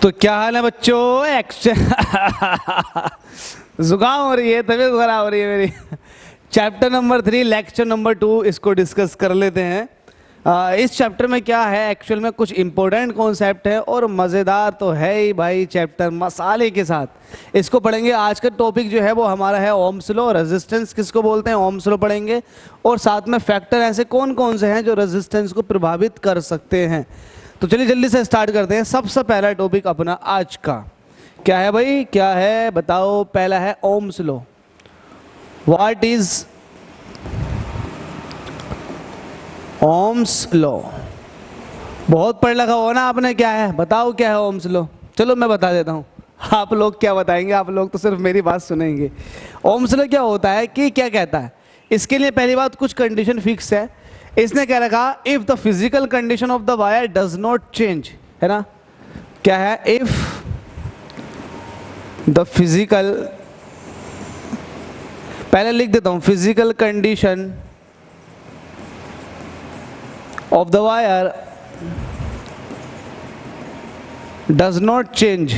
तो क्या हाल है बच्चों? जुकाम हो रही है, तबीयत खराब हो रही है मेरी। चैप्टर नंबर 3 लेक्चर नंबर 2 इसको डिस्कस कर लेते हैं। इस चैप्टर में क्या है, एक्चुअल में कुछ इंपॉर्टेंट कॉन्सेप्ट है और मज़ेदार तो है ही भाई चैप्टर, मसाले के साथ इसको पढ़ेंगे। आज का टॉपिक जो है वो हमारा है ओम्स लॉ। रेजिस्टेंस किसको बोलते हैं, ओम्स लॉ पढ़ेंगे। और साथ में फैक्टर ऐसे कौन कौन से हैं जो रेजिस्टेंस को प्रभावित कर सकते हैं। तो चलिए जल्दी से स्टार्ट करते हैं। सबसे पहला टॉपिक अपना आज का क्या है भाई, क्या है बताओ? पहला है Ohm's law. What is Ohm's law? बहुत पढ़ लगा हो ना आपने, क्या है बताओ, क्या है ओम्स लॉ? चलो मैं बता देता हूँ, आप लोग क्या बताएंगे, आप लोग तो सिर्फ मेरी बात सुनेंगे। ओम्स लॉ क्या होता है कि क्या कहता है? इसके लिए पहली बात कुछ कंडीशन फिक्स है। इसने क्या रखा, if the physical condition of the wire does not change, है ना? क्या है? इफ द फिजिकल, पहले लिख देता हूं, physical condition of the wire does not change.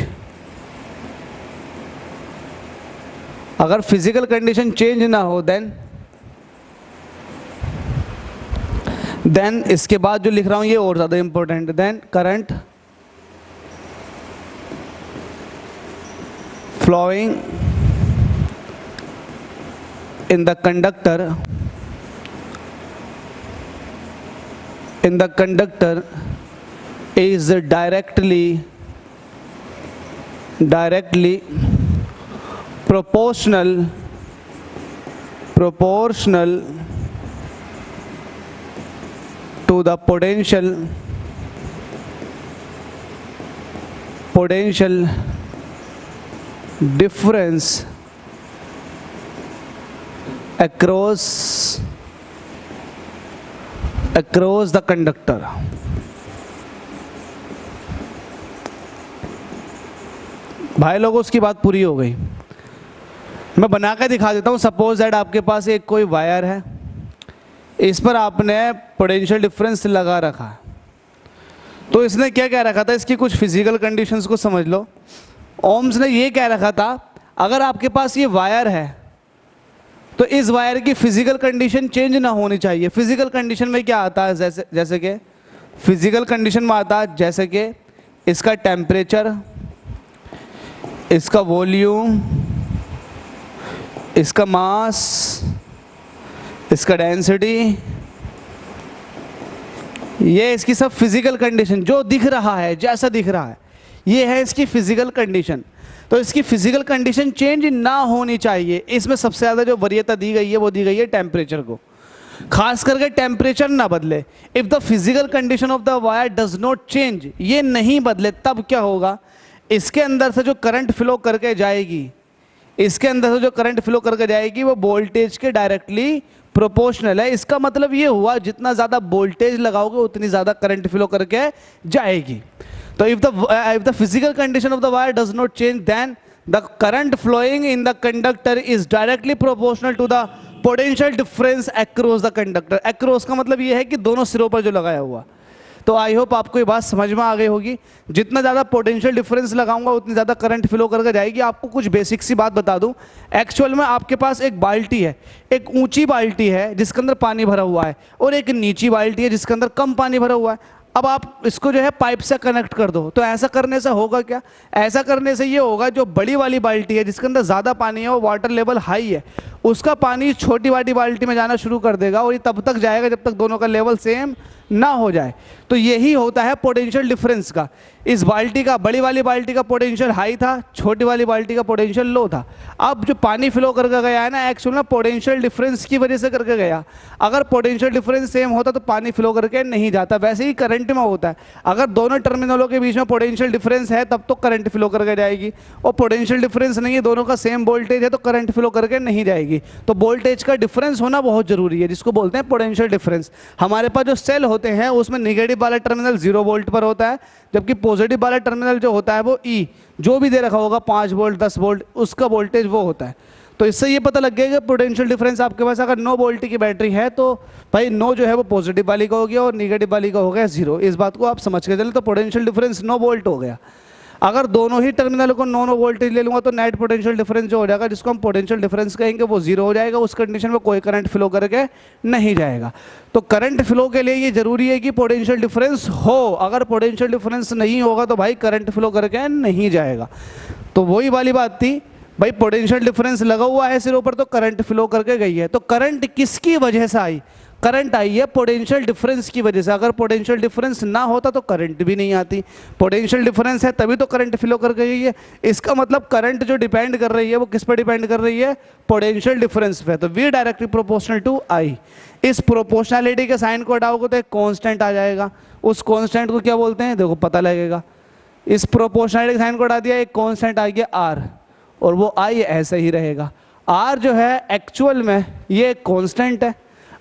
अगर फिजिकल कंडीशन चेंज ना हो देन इसके बाद जो लिख रहा हूं ये और ज्यादा important, then current flowing in the conductor is directly proportional to the potential difference across the conductor। भाई लोगों उसकी बात पूरी हो गई। मैं बना के दिखा देता हूँ। सपोज दैट आपके पास एक कोई वायर है, इस पर आपने पोटेंशियल डिफरेंस लगा रखा है। तो इसने क्या कह रखा था, इसकी कुछ फिजिकल कंडीशंस को समझ लो। ओम्स ने ये कह रखा था, अगर आपके पास ये वायर है तो इस वायर की फिजिकल कंडीशन चेंज ना होनी चाहिए। फिजिकल कंडीशन में क्या आता है, जैसे कि फिजिकल कंडीशन में आता है जैसे कि इसका टेम्परेचर, इसका वॉल्यूम, इसका मास, इसका डेंसिटी, ये इसकी सब फिजिकल कंडीशन जो दिख रहा है, जैसा दिख रहा है, ये है इसकी फिजिकल कंडीशन। तो इसकी फिजिकल कंडीशन चेंज ना होनी चाहिए। इसमें सबसे ज़्यादा जो वरीयता दी गई है वो दी गई है टेम्परेचर को, खास करके टेम्परेचर ना बदले। If the physical condition of the wire does not change, ये नहीं बदले, तब क्या होगा, इसके अंदर से जो करंट फ्लो करके जाएगी, इसके अंदर से जो करंट फ्लो करके जाएगी वो वोल्टेज के डायरेक्टली प्रोपोर्शनल है। इसका मतलब ये हुआ जितना ज़्यादा वोल्टेज लगाओगे उतनी ज़्यादा करंट फ्लो करके जाएगी। तो if the physical condition of the wire does not change, then the current flowing in the conductor is directly proportional to the potential difference across the conductor। across का मतलब ये है कि दोनों सिरों पर जो लगाया हुआ। तो आई होप आपको ये बात समझ में आ गई होगी। जितना ज़्यादा पोटेंशियल डिफरेंस लगाऊंगा उतनी ज़्यादा करंट फ्लो करके जाएगी। आपको कुछ बेसिक सी बात बता दूं, एक्चुअल में आपके पास एक बाल्टी है, एक ऊंची बाल्टी है जिसके अंदर पानी भरा हुआ है, और एक नीची बाल्टी है जिसके अंदर कम पानी भरा हुआ है। अब आप इसको जो है पाइप से कनेक्ट कर दो, तो ऐसा करने से होगा क्या? ऐसा करने से ये होगा, जो बड़ी वाली बाल्टी है जिसके अंदर ज़्यादा पानी है, वो वाटर लेवल हाई है, उसका पानी छोटी वाली बाल्टी में जाना शुरू कर देगा, और ये तब तक जाएगा जब तक दोनों का लेवल सेम ना हो जाए। तो यही होता है पोटेंशियल डिफरेंस का। इस बाल्टी का, बड़ी वाली बाल्टी का पोटेंशियल हाई था, छोटी वाली बाल्टी का पोटेंशियल लो था। अब जो पानी फ्लो करके गया है ना, एक्चुअल में पोटेंशियल डिफरेंस की वजह से करके गया। अगर पोटेंशियल डिफरेंस सेम होता तो पानी फ्लो करके नहीं जाता। वैसे ही करंट में होता है, अगर दोनों टर्मिनलों के बीच में पोटेंशियल डिफरेंस है तब तो करंट फ्लो करके जाएगी, और पोटेंशियल डिफरेंस नहीं है, दोनों का सेम वोल्टेज है, तो करंट फ्लो करके नहीं जाएगी। तो वोल्टेज का डिफरेंस होना बहुत जरूरी है, जिसको बोलते हैं पोटेंशियल डिफरेंस। हमारे पास जो सेल होते हैं उसमें नेगेटिव वाला टर्मिनल 0 वोल्ट पर होता है, जबकि पॉजिटिव वाला टर्मिनल जो होता है वो ई, जो भी दे रखा होगा 5 वोल्ट 10 वोल्ट, उसका वोल्टेज वो होता है। तो इससे ये पता लग गया कि पोटेंशियल डिफरेंस आपके पास अगर 9 वोल्ट की बैटरी है तो भाई 9 जो है वो पॉजिटिव वाली का हो गया और निगेटिव वाली का हो गया 0। इस बात को आप समझ के चले, तो पोटेंशियल डिफरेंस 9 वोल्ट हो गया। अगर दोनों ही टर्मिनल को नो वोल्टेज ले लूंगा तो नेट पोटेंशियल डिफरेंस जो हो जाएगा, जिसको हम पोटेंशियल डिफरेंस कहेंगे, वो जीरो हो जाएगा। उस कंडीशन में कोई करंट फ्लो करके नहीं जाएगा। तो करंट फ्लो के लिए ये जरूरी है कि पोटेंशियल डिफरेंस हो। अगर पोटेंशियल डिफरेंस नहीं होगा तो भाई करंट फ्लो करके नहीं जाएगा। तो वही वाली बात थी भाई, पोटेंशियल डिफरेंस लगा हुआ है सिरों पर तो करंट फ्लो करके गई है। तो करंट किसकी वजह से आई? करंट आई है पोटेंशियल डिफरेंस की वजह से। अगर पोटेंशियल डिफरेंस ना होता तो करंट भी नहीं आती। पोटेंशियल डिफरेंस है तभी तो करंट फ्लो कर गई है। इसका मतलब करंट जो डिपेंड कर रही है वो किस पर डिपेंड कर रही है? पोटेंशियल डिफरेंस पे। तो V directly proportional to I। इस प्रोपोर्शनैलिटी के साइन को हटाओगे तो एक कांस्टेंट आ जाएगा। उस कांस्टेंट को क्या बोलते हैं? देखो पता लगेगा। इस प्रोपोर्शनैलिटी के साइन को हटा दिया, एक कांस्टेंट आ गया R, और वो I ऐसे ही रहेगा। R जो है एक्चुअल में ये एक कांस्टेंट है।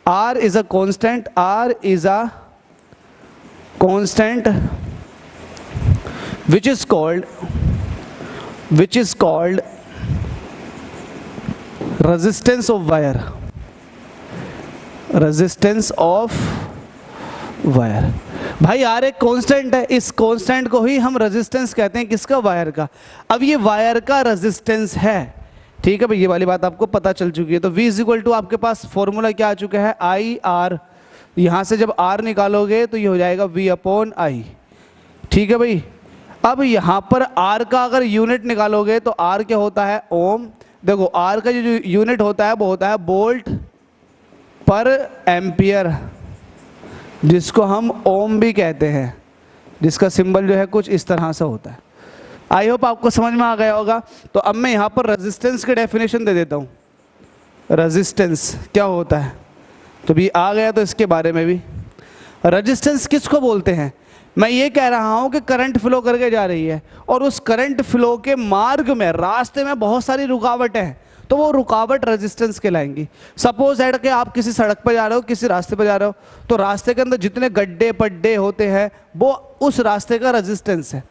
R is a constant, R is a constant which is called resistance of wire, resistance of wire। भाई R एक कांस्टेंट है, इस कांस्टेंट को ही हम रेजिस्टेंस कहते हैं। किसका? वायर का। अब ये वायर का रेजिस्टेंस है, ठीक है भाई, ये वाली बात आपको पता चल चुकी है। तो V इज इक्वल टू आपके पास फॉर्मूला क्या आ चुका है? I R। यहाँ से जब R निकालोगे तो ये हो जाएगा V अपॉन I, ठीक है भाई। अब यहाँ पर R का अगर यूनिट निकालोगे तो R क्या होता है? ओम। देखो R का जो यूनिट होता है वो होता है वोल्ट पर एम्पियर, जिसको हम ओम भी कहते हैं, जिसका सिंबल जो है कुछ इस तरह से होता है। आई होप आपको समझ में आ गया होगा। तो अब मैं यहाँ पर रेजिस्टेंस की डेफिनेशन दे देता हूँ। रेजिस्टेंस क्या होता है? तो भी आ गया, तो इसके बारे में भी। रेजिस्टेंस किसको बोलते हैं? मैं ये कह रहा हूँ कि करंट फ्लो करके जा रही है और उस करंट फ्लो के मार्ग में, रास्ते में बहुत सारी रुकावटें हैं, तो वो रुकावट रेजिस्टेंस कहलाएंगी। सपोज दैट कि आप किसी सड़क पर जा रहे हो, किसी रास्ते पर जा रहे हो, तो रास्ते के अंदर जितने गड्ढे पड्डे होते हैं वो उस रास्ते का रेजिस्टेंस है।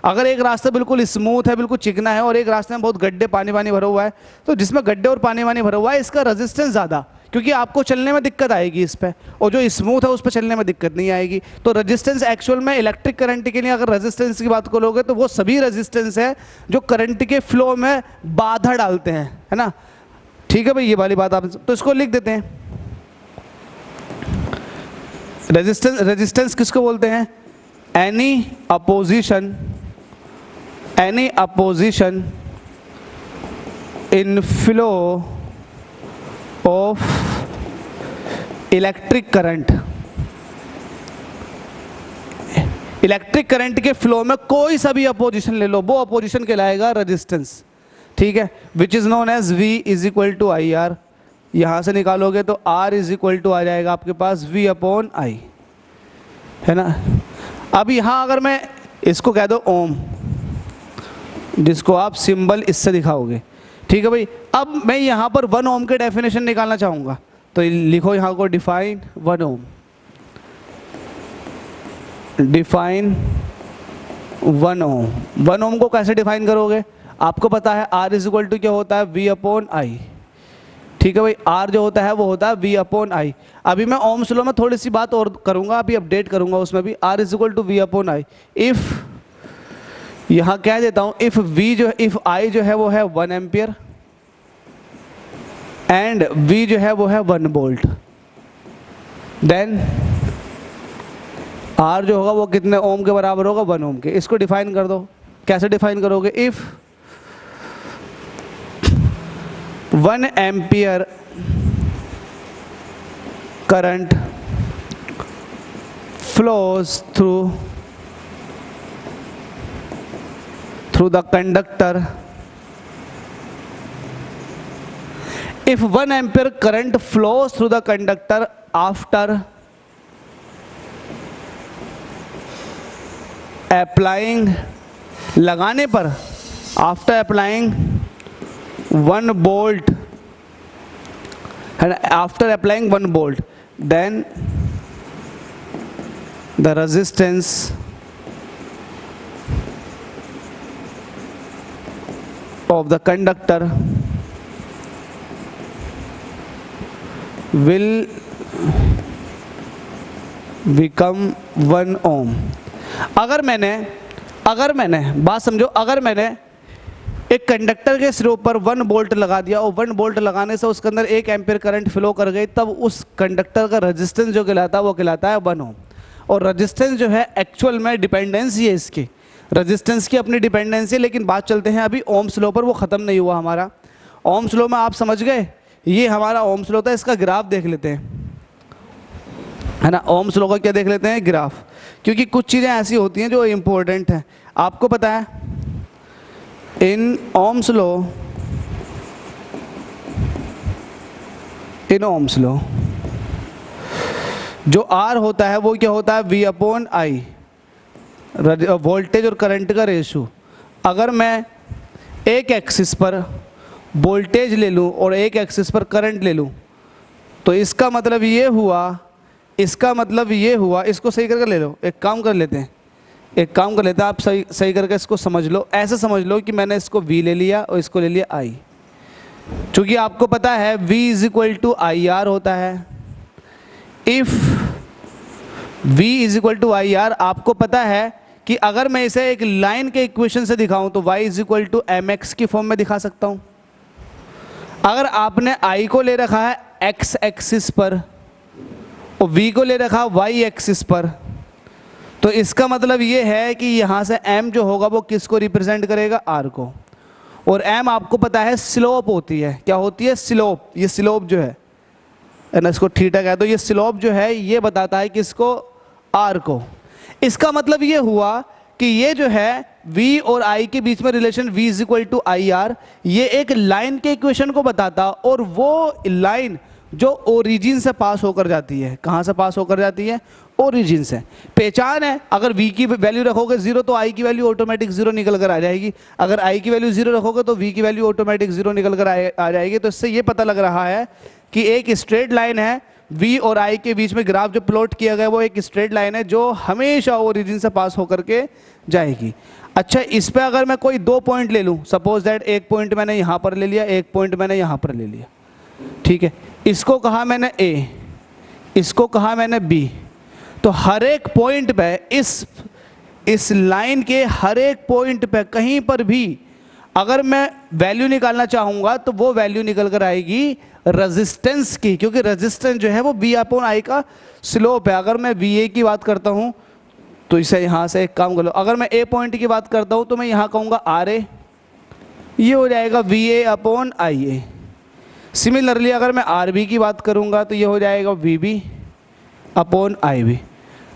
अगर एक रास्ता बिल्कुल स्मूथ है, बिल्कुल चिकना है, और एक रास्ते में बहुत गड्ढे पानी पानी भरा हुआ है, तो जिसमें गड्ढे और पानी पानी भरा हुआ है इसका रेजिस्टेंस ज़्यादा, क्योंकि आपको चलने में दिक्कत आएगी इस पे, और जो स्मूथ है उस पर चलने में दिक्कत नहीं आएगी। तो रेजिस्टेंस एक्चुअल में इलेक्ट्रिक करंट के लिए अगर रेजिस्टेंस की बात करोगे तो वो सभी रेजिस्टेंस है जो करंट के फ्लो में बाधा डालते हैं, है ना। ठीक है भाई, ये वाली बात आप तो इसको लिख देते हैं। रेजिस्टेंस किसको बोलते हैं? Any opposition in flow of electric current. Electric current के फ्लो में कोई सा भी अपोजिशन ले लो, वो अपोजिशन कहलाएगा रेजिस्टेंस, ठीक है। Which is known as V is equal to I R. यहां से निकालोगे तो R इज इक्वल टू आ जाएगा आपके पास V अपॉन I, है ना। अब यहां अगर मैं इसको कह दो ओम, जिसको आप सिंबल इससे दिखाओगे, ठीक है भाई। अब मैं यहां पर 1 ओम के डेफिनेशन निकालना चाहूंगा, तो लिखो यहां को डिफाइन 1 ओम। डिफाइन 1 ओम। 1 ओम को कैसे डिफाइन करोगे? आपको पता है R इज इक्वल टू क्या होता है? V अपॉन I, ठीक है भाई। R जो होता है वो होता है V अपॉन I। अभी मैं ओम्स लॉ में थोड़ी सी बात और करूंगा, अभी अपडेट करूंगा उसमें भी। R is equal to V upon I। If यहां कह देता हूं, इफ I जो है वो है 1 एम्पियर एंड V जो है वो है 1 वोल्ट, देन R जो होगा वो कितने ओम के बराबर होगा? 1 ओम के। इसको डिफाइन कर दो। कैसे डिफाइन करोगे? If 1 ampere current flows through the conductor, if 1 ampere current flows through the conductor after applying, लगाने पर, after applying 1 volt, and after applying 1 volt, then the resistance of the conductor will become 1 ohm। अगर मैंने अगर मैंने, बात समझो, अगर मैंने एक कंडक्टर के सिरों पर 1 वोल्ट लगा दिया और 1 वोल्ट लगाने से उसके अंदर 1 एम्पीयर करंट फ्लो कर गई, तब उस कंडक्टर का रेजिस्टेंस जो कहलाता है वो कहलाता है 1 ओम। और रेजिस्टेंस जो है एक्चुअल में डिपेंडेंसी है, इसकी रेजिस्टेंस की अपनी डिपेंडेंसी है। लेकिन बात चलते हैं अभी ओम्स लॉ पर, वो ख़त्म नहीं हुआ हमारा। ओम्स लॉ में आप समझ गए, ये हमारा ओम्स लॉ था, इसका ग्राफ देख लेते हैं, है ना। ओम्स लॉ का क्या देख लेते हैं, ग्राफ, क्योंकि कुछ चीज़ें ऐसी होती हैं जो इम्पोर्टेंट हैं। आपको पता है इन ओम्स लॉ, जो आर होता है वो क्या होता है, V अपॉन आई, वोल्टेज और करंट का रेशो। अगर मैं एक एक्सिस पर वोल्टेज ले लूँ और एक एक्सिस पर करंट ले लूँ, तो इसका मतलब ये हुआ, इसको सही करके ले लो, एक काम कर लेते हैं, आप सही करके इसको समझ लो। ऐसे समझ लो कि मैंने इसको V ले लिया और इसको ले लिया I, क्योंकि आपको पता है V is equal to I R होता है। If V is equal to I R, आपको पता है कि अगर मैं इसे एक लाइन के इक्वेशन से दिखाऊं तो y is equal to M X की फॉर्म में दिखा सकता हूं। अगर आपने I को ले रखा है x एक्सिस पर और V को ले रखा y एक्सिस पर, तो इसका मतलब ये है कि यहाँ से m जो होगा वो किसको रिप्रेजेंट करेगा, r को। और m आपको पता है स्लोप होती है, क्या होती है, स्लोप। ये स्लोप जो है ना, इसको थीटा कह दो, ये स्लोप जो है ये बताता है किसको, r को। इसका मतलब ये हुआ कि ये जो है V और I के बीच में relation V is equal to I R, ये एक लाइन के इक्वेशन को बताता, और वो लाइन जो ओरिजिन से पास होकर जाती है, कहाँ से पास होकर जाती है, ओरिजिन से। पहचान है, अगर V की वैल्यू रखोगे 0 तो I की वैल्यू ऑटोमेटिक 0 निकल कर आ जाएगी, अगर I की वैल्यू 0 रखोगे तो V की वैल्यू ऑटोमेटिक 0 निकल कर आ जाएगी। तो इससे ये पता लग रहा है कि एक स्ट्रेट लाइन है, V और I के बीच में ग्राफ जो प्लॉट किया गया वो एक स्ट्रेट लाइन है जो हमेशा ओरिजिन से पास होकर के जाएगी। अच्छा, इस पे अगर मैं कोई 2 पॉइंट ले लूँ, सपोज दैट एक पॉइंट मैंने यहाँ पर ले लिया, एक पॉइंट मैंने यहाँ पर ले लिया, ठीक है, इसको कहा मैंने A, इसको कहा मैंने B, तो हर एक पॉइंट पे इस लाइन के हर एक पॉइंट पे कहीं पर भी अगर मैं वैल्यू निकालना चाहूँगा तो वो वैल्यू निकल कर आएगी रेजिस्टेंस की, क्योंकि रेजिस्टेंस जो है वो V अपॉन I का स्लोप है। अगर मैं VA की बात करता हूँ तो इसे यहाँ से एक काम कर लो, अगर मैं A पॉइंट की बात करता हूँ तो मैं यहाँ कहूँगा RA, ये हो जाएगा VA अपॉन IA। सिमिलरली अगर मैं RB की बात करूँगा तो ये हो जाएगा VB अपॉन IB।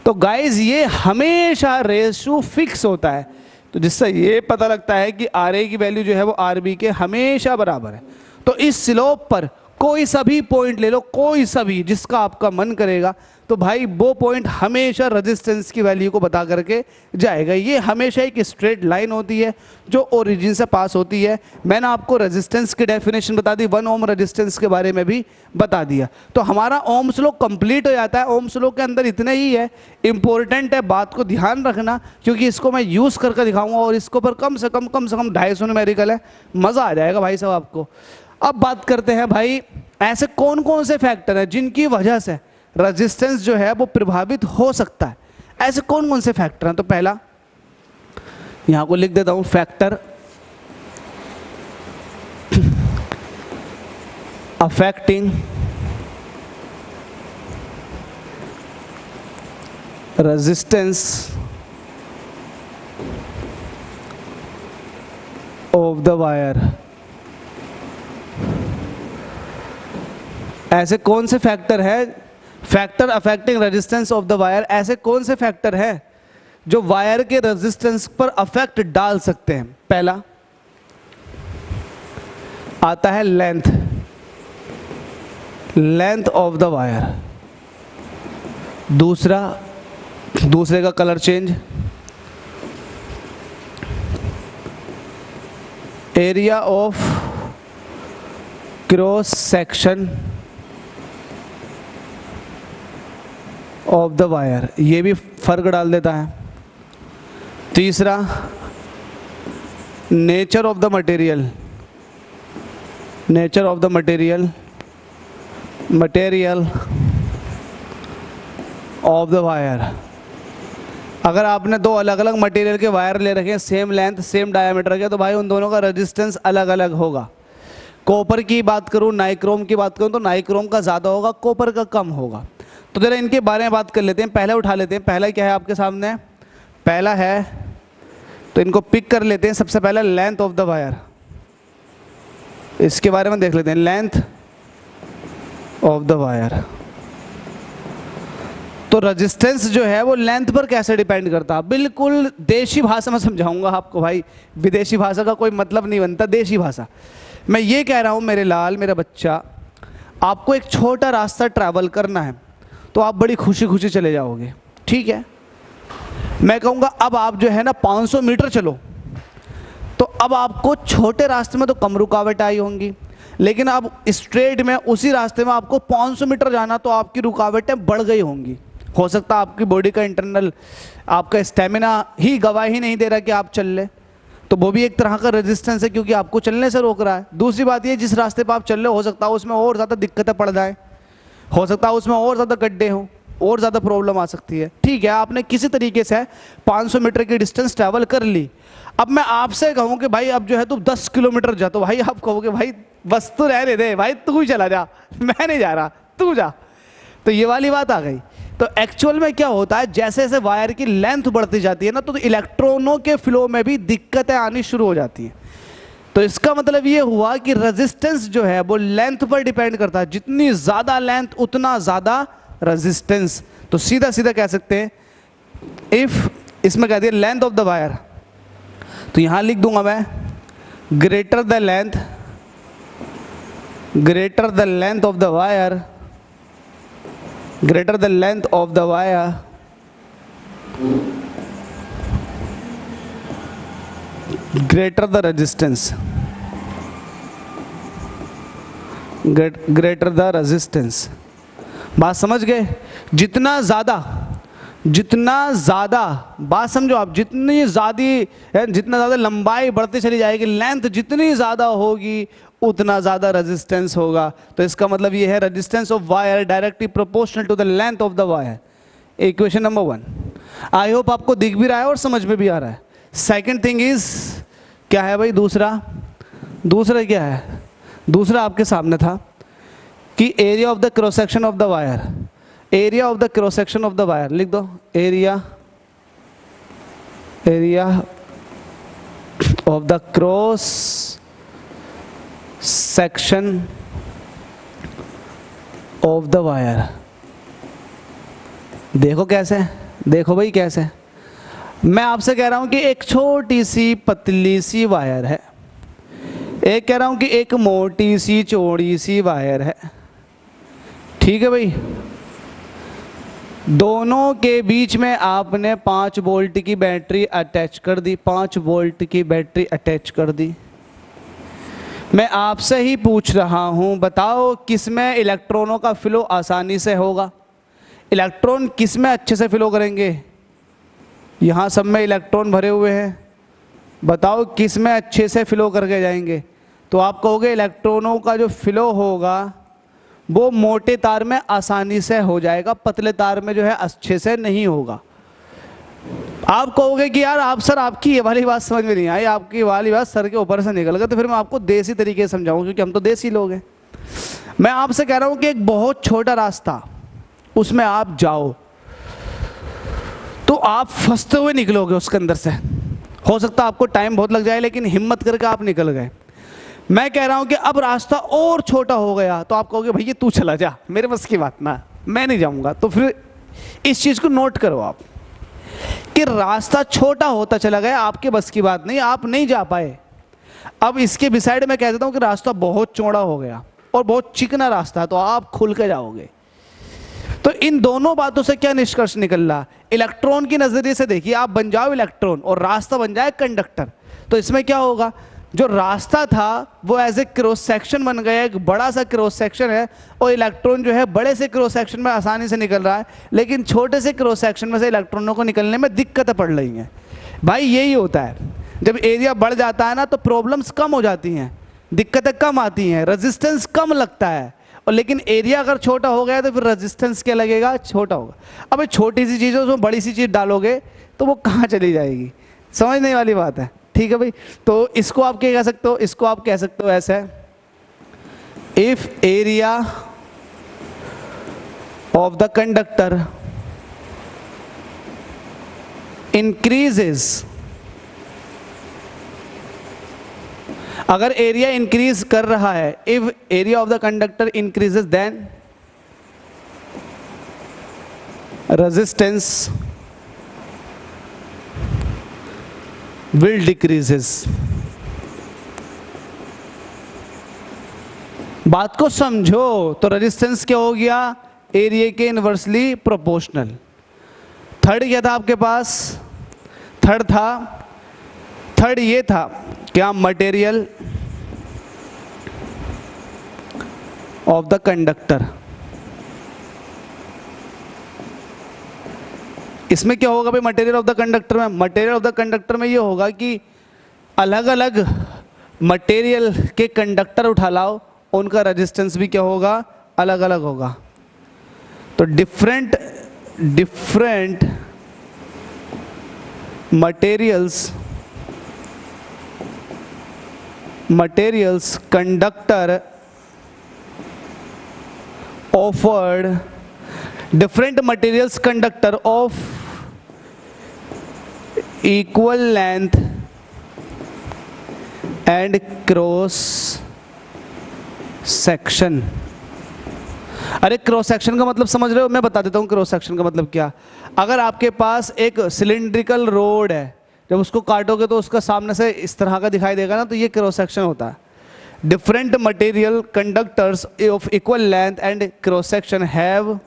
तो गाइज ये हमेशा रेशो फिक्स होता है, तो जिससे ये पता लगता है कि RA की वैल्यू जो है वो RB के हमेशा बराबर है। तो इस स्लोप पर कोई सा भी पॉइंट ले लो, कोई सा भी जिसका आपका मन करेगा, तो भाई वो पॉइंट हमेशा रेजिस्टेंस की वैल्यू को बता करके जाएगा। ये हमेशा एक स्ट्रेट लाइन होती है जो ओरिजिन से पास होती है। मैंने आपको रेजिस्टेंस की डेफिनेशन बता दी, 1 ओम रेजिस्टेंस के बारे में भी बता दिया। तो हमारा ओम्स लॉ कंप्लीट हो जाता है। ओम्स लॉ के अंदर इतना ही है, इंपॉर्टेंट है, बात को ध्यान रखना, क्योंकि इसको मैं यूज़ करके दिखाऊंगा और इसको पर कम से कम 250 न्यूमेरिकल है, मज़ा आ जाएगा भाई साहब आपको। अब बात करते हैं भाई ऐसे कौन कौन से फैक्टर हैं जिनकी वजह से रेजिस्टेंस जो है वो प्रभावित हो सकता है। ऐसे कौन कौन से फैक्टर हैं, तो पहला यहां को लिख देता हूं, factor affecting resistance of the wire. ऐसे कौन से फैक्टर है, factor affecting resistance of the wire, ऐसे कौन से फैक्टर हैं जो वायर के रेजिस्टेंस पर अफेक्ट डाल सकते हैं। पहला आता है लेंथ ऑफ द वायर, दूसरे का colour change, area of cross section of the wire, ये भी फर्क डाल देता है। तीसरा nature of the material of the wire, अगर आपने दो अलग अलग मटेरियल के वायर ले रखे हैं, सेम लेंथ सेम डायमीटर के, तो भाई उन दोनों का रेजिस्टेंस अलग अलग होगा। कॉपर की बात करूँ, नाइक्रोम की बात करूँ, तो नाइक्रोम का ज़्यादा होगा, कॉपर का कम होगा। तो जरा इनके बारे में बात कर लेते हैं। पहले उठा लेते हैं, पहला क्या है आपके सामने, पहला है, तो इनको पिक कर लेते हैं। सबसे पहले लेंथ ऑफ द वायर, इसके बारे में देख लेते हैं। लेंथ ऑफ द वायर, तो रेजिस्टेंस जो है वो लेंथ पर कैसे डिपेंड करता है, बिल्कुल देशी भाषा में समझाऊंगा आपको भाई, विदेशी भाषा का कोई मतलब नहीं बनता, देशी भाषा। मैं ये कह रहा हूँ मेरे लाल, मेरा बच्चा, आपको एक छोटा रास्ता ट्रैवल करना है तो आप बड़ी खुशी खुशी चले जाओगे, ठीक है। मैं कहूँगा अब आप जो है ना 500 मीटर चलो, तो अब आपको छोटे रास्ते में तो कम रुकावट आई होंगी, लेकिन अब स्ट्रेट में उसी रास्ते में आपको 500 मीटर जाना, तो आपकी रुकावटें बढ़ गई होंगी। हो सकता है आपकी बॉडी का इंटरनल आपका स्टेमिना ही गवाही नहीं दे रहा कि आप चल ले, तो वो भी एक तरह का रेजिस्टेंस है, क्योंकि आपको चलने से रोक रहा है। दूसरी बात ये, जिस रास्ते पर आप चल रहे हो सकता है उसमें और ज़्यादा दिक्कतें पड़ जाए, हो सकता है उसमें और ज़्यादा गड्ढे हों, और ज़्यादा प्रॉब्लम आ सकती है, ठीक है। आपने किसी तरीके से 500 मीटर की डिस्टेंस ट्रैवल कर ली। अब मैं आपसे कहूँ कि भाई अब जो है तू 10 किलोमीटर जा, तो भाई आप कहोगे भाई बस तू रहने दे भाई, तू ही चला जा, मैं नहीं जा रहा, तू जा। तो ये वाली बात आ गई। तो एक्चुअल में क्या होता है, जैसे जैसे वायर की लेंथ बढ़ती जाती है ना, तो इलेक्ट्रॉनों के फ्लो में भी दिक्कतें आनी शुरू हो जाती हैं। तो इसका मतलब ये हुआ कि रेजिस्टेंस जो है वो लेंथ पर डिपेंड करता है, जितनी ज़्यादा लेंथ उतना ज़्यादा रेजिस्टेंस। तो सीधा सीधा कह सकते हैं, इफ इसमें कह दिया लेंथ ऑफ द वायर, तो यहां लिख दूंगा मैं greater the length of the wire, greater the length of the wire, greater the resistance, greater the resistance। बात समझ गए? जितना ज़्यादा बात समझो आप, जितनी ज़्यादा लंबाई बढ़ती चली जाएगी, लेंथ जितनी ज़्यादा होगी उतना ज़्यादा रेजिस्टेंस होगा। तो इसका मतलब ये है resistance of wire directly proportional to the length of the wire. Equation number 1। I hope आपको दिख भी रहा है और समझ में भी आ रहा है। सेकंड थिंग इज क्या है भाई, दूसरा क्या है, दूसरा आपके सामने था कि area of the cross section of the wire, area of the cross section of the wire लिख दो, area of the cross section of the wire. देखो कैसे, देखो भाई कैसे, मैं आपसे कह रहा हूं कि एक छोटी सी पतली सी वायर है, एक कह रहा हूं कि एक मोटी सी चौड़ी सी वायर है, ठीक है भाई। दोनों के बीच में आपने 5 वोल्ट की बैटरी अटैच कर दी, 5 वोल्ट की बैटरी अटैच कर दी। मैं आपसे ही पूछ रहा हूं, बताओ किसमें इलेक्ट्रॉनों का फ्लो आसानी से होगा, इलेक्ट्रॉन किसमें अच्छे से फ्लो करेंगे, यहाँ सब में इलेक्ट्रॉन भरे हुए हैं, बताओ किसमें अच्छे से फ्लो करके जाएंगे। तो आप कहोगे इलेक्ट्रॉनों का जो फ्लो होगा वो मोटे तार में आसानी से हो जाएगा, पतले तार में जो है अच्छे से नहीं होगा। आप कहोगे कि यार आप सर आपकी ये वाली बात समझ में नहीं आई, आपकी वाली बात सर के ऊपर से निकल गई, तो फिर मैं आपको देसी तरीके से समझाऊं, क्योंकि हम तो देसी लोग हैं। मैं आपसे कह रहा हूं कि एक बहुत छोटा रास्ता, उसमें आप जाओ तो आप फंसते हुए निकलोगे उसके अंदर से। हो सकता है आपको टाइम बहुत लग जाए, लेकिन हिम्मत करके आप निकल गए। मैं कह रहा हूं कि अब रास्ता और छोटा हो गया, तो आप कहोगे भैया तू चला जा, मेरे बस की बात ना, मैं नहीं जाऊंगा। तो फिर इस चीज को नोट करो आप कि रास्ता छोटा होता चला गया, आपके बस की बात नहीं, आप नहीं जा पाए। अब इसके बिसाइड मैं कह देता हूं कि रास्ता बहुत चौड़ा हो गया और बहुत चिकना रास्ता है, तो आप खुल के जाओगे। तो इन दोनों बातों से क्या निष्कर्ष निकल रहा, इलेक्ट्रॉन की नजरिए से देखिए, आप बन जाओ इलेक्ट्रॉन और रास्ता बन जाए कंडक्टर, तो इसमें क्या होगा, जो रास्ता था वो एज ए क्रॉस सेक्शन बन गया, एक बड़ा सा क्रॉस सेक्शन है, और इलेक्ट्रॉन जो है बड़े से क्रॉस सेक्शन में आसानी से निकल रहा है, लेकिन छोटे से क्रॉस सेक्शन में से इलेक्ट्रॉनों को निकलने में दिक्कतें पड़ रही हैं। भाई यही होता है, जब एरिया बढ़ जाता है ना तो प्रॉब्लम्स कम हो जाती हैं, दिक्कतें कम आती हैं, रेजिस्टेंस कम लगता है। और लेकिन एरिया अगर छोटा हो गया तो फिर रेजिस्टेंस क्या लगेगा, छोटा होगा। अब छोटी सी चीज़ है उसमें बड़ी सी चीज़ डालोगे तो वो कहाँ चली जाएगी, समझने वाली बात है। ठीक है भाई, तो इसको आप क्या कह सकते हो, इसको आप कह सकते हो ऐसे, if area of the conductor increases, अगर एरिया इंक्रीज कर रहा है, if area of the conductor increases then resistance will decreases. बात को समझो, तो रेजिस्टेंस क्या हो गया, एरिया के इनवर्सली प्रोपोर्शनल। थर्ड क्या था आपके पास, थर्ड ये था क्या, मटेरियल ऑफ द कंडक्टर। इसमें क्या होगा भाई, मटेरियल ऑफ द कंडक्टर में, मटेरियल ऑफ द कंडक्टर में ये होगा कि अलग अलग मटेरियल के कंडक्टर उठा लाओ, उनका रेजिस्टेंस भी क्या होगा, अलग अलग होगा। तो different materials conductor offered, different materials conductor of equal length and cross section। अरे क्रॉस सेक्शन का मतलब समझ रहे हो, मैं बता देता हूँ क्रॉस सेक्शन का मतलब क्या। अगर आपके पास एक सिलिंड्रिकल रोड है, जब उसको काटोगे तो उसका सामने से इस तरह का दिखाई देगा ना, तो ये क्रॉस सेक्शन होता है। Different material conductors of equal length and cross section have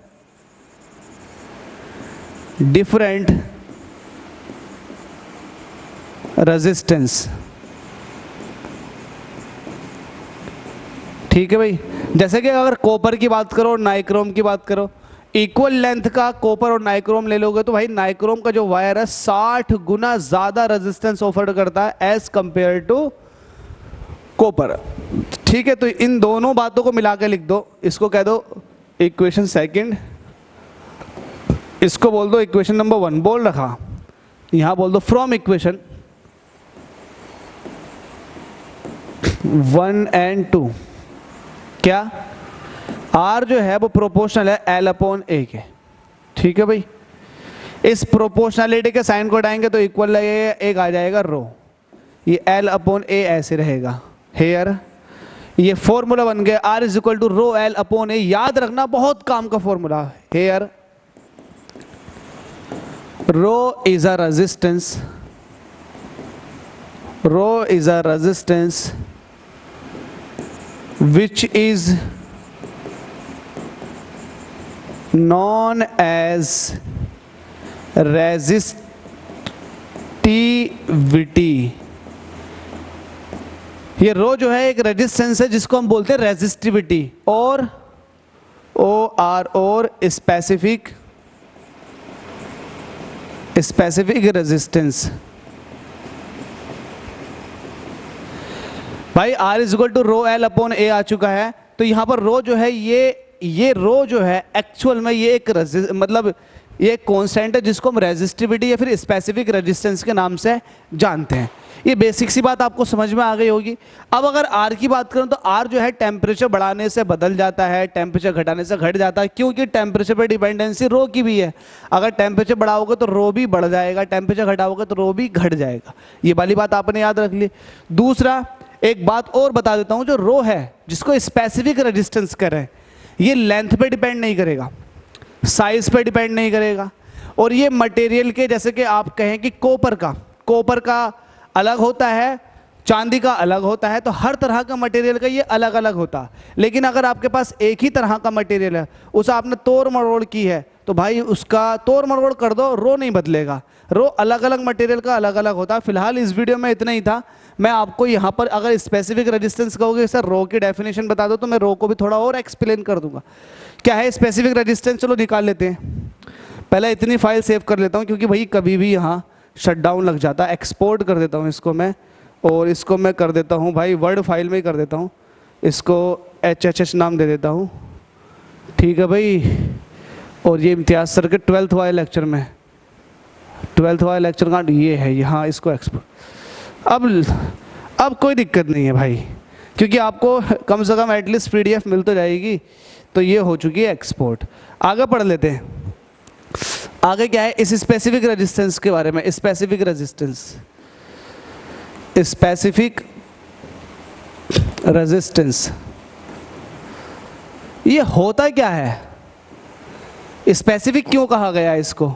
different resistance। ठीक है भाई, जैसे कि अगर कॉपर की बात करो और नाइक्रोम की बात करो, इक्वल लेंथ का कॉपर और नाइक्रोम ले लोगे तो भाई नाइक्रोम का जो वायर है 60 गुना ज्यादा रेजिस्टेंस ऑफर करता है एज कंपेयर टू कॉपर। ठीक है, तो इन दोनों बातों को मिला के लिख दो, इसको कह दो इक्वेशन सेकंड, इसको बोल दो इक्वेशन नंबर 1 बोल रखा, यहां बोल दो फ्रॉम इक्वेशन 1 and 2 क्या, आर जो है वो प्रोपोर्शनल है एल अपॉन ए के। ठीक है भाई, इस प्रोपोर्शनलिटी के साइन को हटाएंगे तो इक्वल लगेगा, एक आ जाएगा रो, ये एल अपॉन ए ऐसे रहेगा। हेयर ये फॉर्मूला बन गया, R is equal to rho L upon A, याद रखना बहुत काम का formula. Here rho is a resistance, rho is a resistance which is known as resistivity। ये रो जो है एक रेजिस्टेंस है जिसको हम बोलते हैं रेजिस्टिविटी, और ओ आर और स्पेसिफिक रेजिस्टेंस। भाई R is equal to rho L upon A आ चुका है, तो यहां पर रो जो है ये रो जो है एक्चुअल में ये एक मतलब ये एक कांस्टेंट है जिसको हम रेजिस्टिविटी या फिर स्पेसिफिक रेजिस्टेंस के नाम से जानते हैं। ये बेसिक सी बात आपको समझ में आ गई होगी। अब अगर आर की बात करूं तो आर जो है टेम्परेचर बढ़ाने से बदल जाता है, टेम्परेचर घटाने से घट जाता है, क्योंकि टेम्परेचर पर डिपेंडेंसी रो की भी है। अगर टेम्परेचर बढ़ाओगे तो रो भी बढ़ जाएगा, टेम्परेचर घटाओगे तो रो भी घट जाएगा। ये वाली बात आपने याद रख ली। दूसरा एक बात और बता देता हूं, जो रो है जिसको स्पेसिफिक रेजिस्टेंस करें, ये लेंथ पे डिपेंड नहीं करेगा, साइज पे डिपेंड नहीं करेगा, और ये मटेरियल के, जैसे कि आप कहें कि कॉपर का अलग होता है, चांदी का अलग होता है, तो हर तरह का मटेरियल का ये अलग अलग होता है। लेकिन अगर आपके पास एक ही तरह का मटेरियल है, उसे आपने तोड़ मरोड़ की है, तो भाई उसका तोड़ मरोड़ कर दो, रो नहीं बदलेगा। रो अलग अलग मटेरियल का अलग अलग होता है। फिलहाल इस वीडियो में इतना ही था। मैं आपको यहाँ पर अगर स्पेसिफिक रेजिस्टेंस कहोगे सर रो की डेफिनेशन बता दो, तो मैं रो को भी थोड़ा और एक्सप्लेन कर दूंगा। क्या है स्पेसिफिक रेजिस्टेंस, चलो निकाल लेते हैं। पहले इतनी फाइल सेव कर लेता हूँ, क्योंकि भाई कभी भी यहाँ शटडाउन लग जाता है। एक्सपोर्ट कर देता हूँ इसको मैं, और इसको मैं कर देता हूँ भाई वर्ड फाइल में ही कर देता हूँ, इसको HHH नाम दे देता हूँ। ठीक है भाई, और ये इम्तियाज़ सर के 12th वाले लेक्चर में 12th वाला लेक्चर कार्ड ये है, यहाँ इसको एक्सपोर्ट। अब कोई दिक्कत नहीं है भाई, क्योंकि आपको कम से कम एटलीस्ट PDF मिल तो जाएगी। तो ये हो चुकी है एक्सपोर्ट। आगे पढ़ लेते हैं। आगे क्या है इस स्पेसिफिक रेजिस्टेंस के बारे में। स्पेसिफिक रेजिस्टेंस, स्पेसिफिक रेजिस्टेंस ये होता क्या है? स्पेसिफिक क्यों कहा गया है इसको?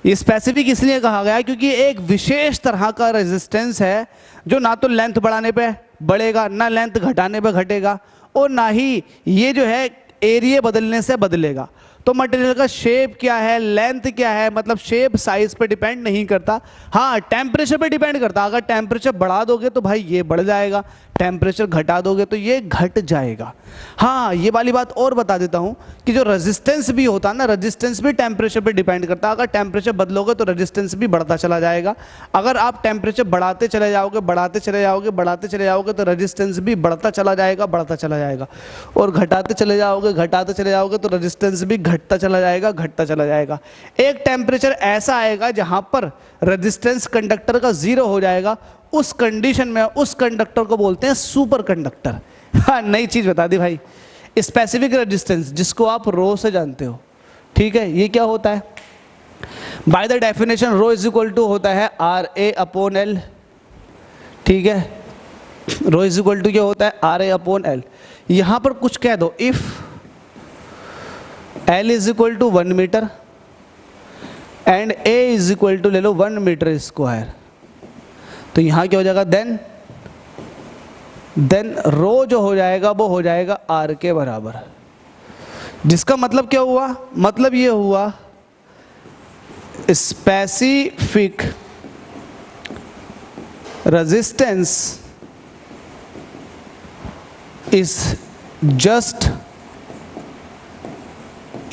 ये स्पेसिफिक इसलिए कहा गया है क्योंकि एक विशेष तरह का रेजिस्टेंस है जो ना तो लेंथ बढ़ाने पे बढ़ेगा, ना लेंथ घटाने पे घटेगा, और ना ही ये जो है एरिया बदलने से बदलेगा। तो मटेरियल का शेप क्या है, लेंथ क्या है, मतलब शेप साइज पे डिपेंड नहीं करता, हाँ टेम्परेचर पे डिपेंड करता। अगर टेम्परेचर बढ़ा दोगे तो भाई ये बढ़ जाएगा, टेम्परेचर घटा दोगे तो ये घट जाएगा। हाँ ये वाली बात और बता देता हूँ कि जो रेजिस्टेंस भी होता है ना, रेजिस्टेंस भी टेम्परेचर पे डिपेंड करता है। अगर टेम्परेचर बदलोगे तो रेजिस्टेंस भी बढ़ता चला जाएगा। अगर आप टेम्परेचर बढ़ाते चले जाओगे, बढ़ाते चले जाओगे, बढ़ाते चले जाओगे तो रेजिस्टेंस भी बढ़ता चला जाएगा, बढ़ता चला जाएगा। और घटाते चले जाओगे, घटाते चले जाओगे तो रेजिस्टेंस भी घटता चला जाएगा, घटता चला जाएगा। एक टेम्परेचर ऐसा आएगा जहाँ पर रेजिस्टेंस कंडक्टर का 0 हो जाएगा। उस कंडीशन में उस कंडक्टर को बोलते हैं सुपर कंडक्टर। हाँ नई चीज बता दी भाई, स्पेसिफिक रेजिस्टेंस जिसको आप रो से जानते हो, ठीक है। ये क्या होता है? By the definition rho is equal to होता है RA/L, ठीक है। रो इज इक्वल टू क्या होता है? RA/L। यहां पर कुछ कह दो, if L is equal to 1 metre and A is equal to ले लो 1 मीटर स्क्वायर, तो यहां क्या हो जाएगा? देन रो जो हो जाएगा वो हो जाएगा R के बराबर। जिसका मतलब क्या हुआ? मतलब ये हुआ specific resistance is just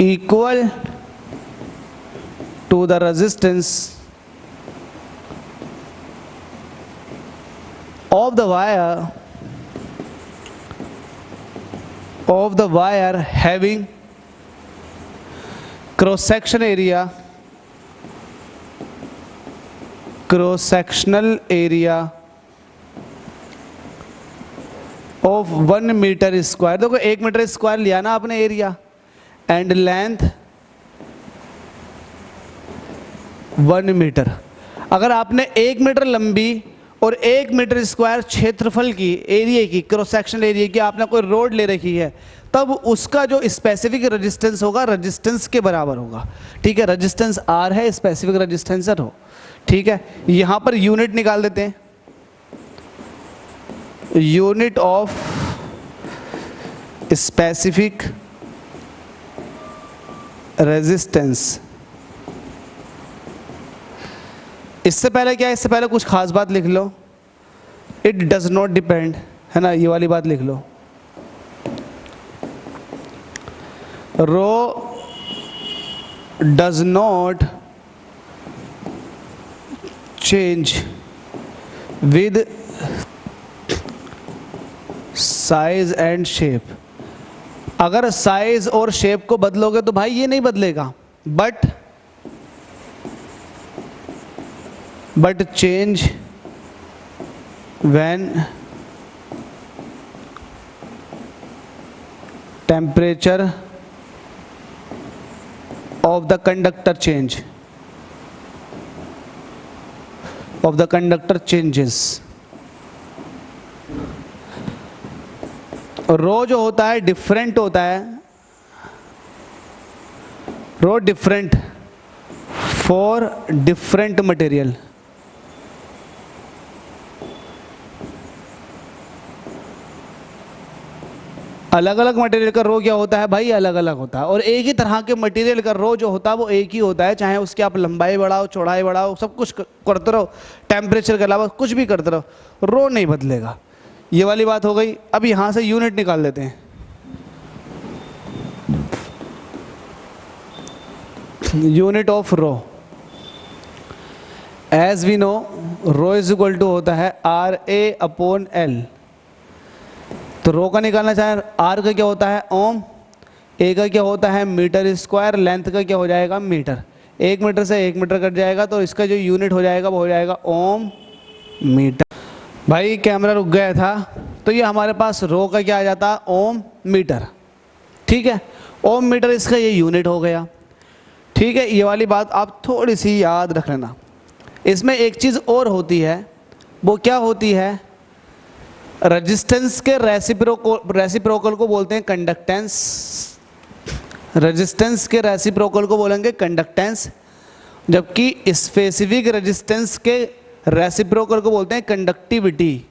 equal to the resistance of the wire having cross-sectional of 1 metre square. देखो 1 मीटर स्क्वायर लिया ना आपने एरिया, एंड लेंथ 1 मीटर। अगर आपने 1 मीटर लंबी और 1 मीटर स्क्वायर क्षेत्रफल की एरिया की, क्रॉस सेक्शनल एरिया की आपने कोई रोड ले रखी है, तब उसका जो स्पेसिफिक रेजिस्टेंस होगा रेजिस्टेंस के बराबर होगा, ठीक है। रेजिस्टेंस R है, स्पेसिफिक रेजिस्टेंस R हो, ठीक है। यहां पर यूनिट निकाल देते हैं, यूनिट ऑफ स्पेसिफिक रेजिस्टेंस। इससे पहले क्या है? इससे पहले कुछ खास बात लिख लो, इट डज नॉट डिपेंड, है ना, ये वाली बात लिख लो। Rho does not change with size and shape. अगर साइज और शेप को बदलोगे तो भाई ये नहीं बदलेगा, but change when temperature of the conductor changes। Rho जो होता है डिफरेंट होता है, rho different for different material. अलग अलग मटेरियल का रो क्या होता है भाई? अलग अलग होता है। और एक ही तरह के मटेरियल का रो जो होता है वो एक ही होता है, चाहे उसकी आप लंबाई बढ़ाओ, चौड़ाई बढ़ाओ, सब कुछ करते रहो, टेम्परेचर के अलावा कुछ भी करते रहो, रो नहीं बदलेगा। ये वाली बात हो गई। अब यहां से यूनिट निकाल लेते हैं। Unit of rho, as we know rho is equal to होता है RA/L। तो रो का निकालना चाहे, R का क्या होता है? ओम, A का क्या होता है? मीटर स्क्वायर, लेंथ का क्या हो जाएगा? मीटर। 1 मीटर से 1 मीटर कट जाएगा, तो इसका जो यूनिट हो जाएगा वो हो जाएगा ओम मीटर। भाई कैमरा रुक गया था, तो ये हमारे पास रो का क्या आ जाता है, ओम मीटर। ठीक है, ओम मीटर इसका ये यूनिट हो गया। ठीक है, ये वाली बात आप थोड़ी सी याद रख लेना। इसमें एक चीज़ और होती है, वो क्या होती है, रेजिस्टेंस के रेसिप्रोकल को बोलते हैं कंडक्टेंस। रेजिस्टेंस के रेसिप्रोकल को बोलेंगे कंडक्टेंस, जबकि स्पेसिफिक रेजिस्टेंस के रेसिप्रोकल को बोलते हैं कंडक्टिविटी।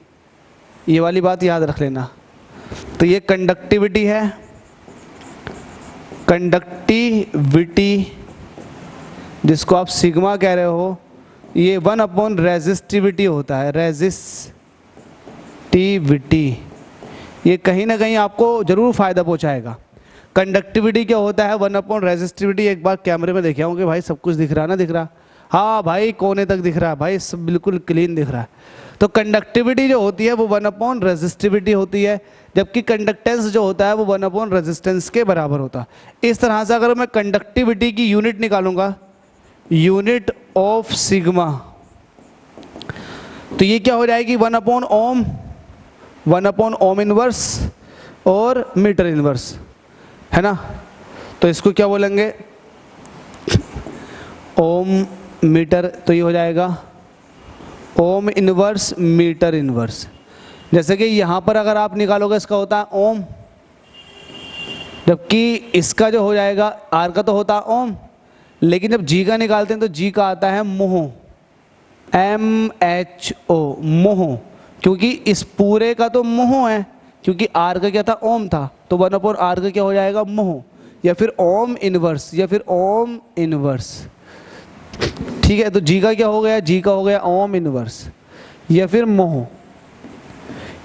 ये वाली बात याद रख लेना। तो ये कंडक्टिविटी है, कंडक्टिविटी जिसको आप सिग्मा कह रहे हो, ये 1 रेजिस्टिविटी होता है, रेजिस्टिविटी। ये कहीं ना कहीं आपको जरूर फ़ायदा पहुंचाएगा। कंडक्टिविटी क्या होता है, 1 रेजिस्टिविटी। एक बार कैमरे में देखा हूँ कि भाई सब कुछ दिख रहा ना, दिख रहा, हाँ भाई कोने तक दिख रहा है भाई, सब बिल्कुल क्लीन दिख रहा है। तो कंडक्टिविटी जो होती है वो 1 रेजिस्टिविटी होती है, जबकि कंडक्टेंस जो होता है वो 1 रेजिस्टेंस के बराबर होता है। इस तरह से अगर मैं कंडक्टिविटी की यूनिट निकालूंगा, यूनिट ऑफ सिग्मा, तो ये क्या हो जाएगी, 1 ओम, 1 ओम इनवर्स और मीटर इनवर्स, है ना। तो इसको क्या बोलेंगे, ओम मीटर। तो ये हो जाएगा ओम इनवर्स मीटर इनवर्स। जैसे कि यहाँ पर अगर आप निकालोगे इसका होता है ओम, जबकि इसका जो हो जाएगा आर का तो होता है ओम, लेकिन जब जी का निकालते हैं तो जी का आता है मोह, MHO, मोह, क्योंकि इस पूरे का तो मोह है, क्योंकि आर का क्या था, ओम था, तो 1/r का क्या हो जाएगा, मोह, या फिर ओम इनवर्स, या फिर ओम इनवर्स। ठीक है, तो जी का क्या हो गया, जी का हो गया ओम इनवर्स या फिर मोह।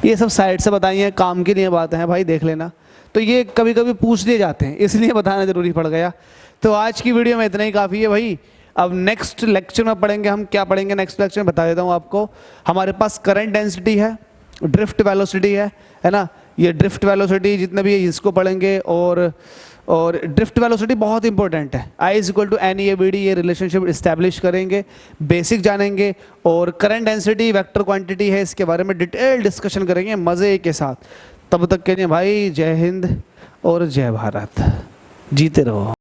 ये सब साइड से बताइए, काम के लिए बातें हैं भाई, देख लेना। तो ये कभी कभी पूछ लिए जाते हैं, इसलिए बताना जरूरी पड़ गया। तो आज की वीडियो में इतना ही काफ़ी है भाई। अब नेक्स्ट लेक्चर में पढ़ेंगे, हम क्या पढ़ेंगे नेक्स्ट लेक्चर में बता देता हूँ आपको। हमारे पास करंट डेंसिटी है, ड्रिफ्ट वेलोसिटी है ना। ये ड्रिफ्ट वेलोसिटी जितने भी है इसको पढ़ेंगे, और ड्रिफ्ट वेलोसिटी बहुत इंपॉर्टेंट है। I=NE/ABD ये रिलेशनशिप इस्टेब्लिश करेंगे, बेसिक जानेंगे, और करंट डेंसिटी वेक्टर क्वांटिटी है, इसके बारे में डिटेल डिस्कशन करेंगे मज़े के साथ। तब तक के लिए भाई जय हिंद और जय भारत, जीते रहो।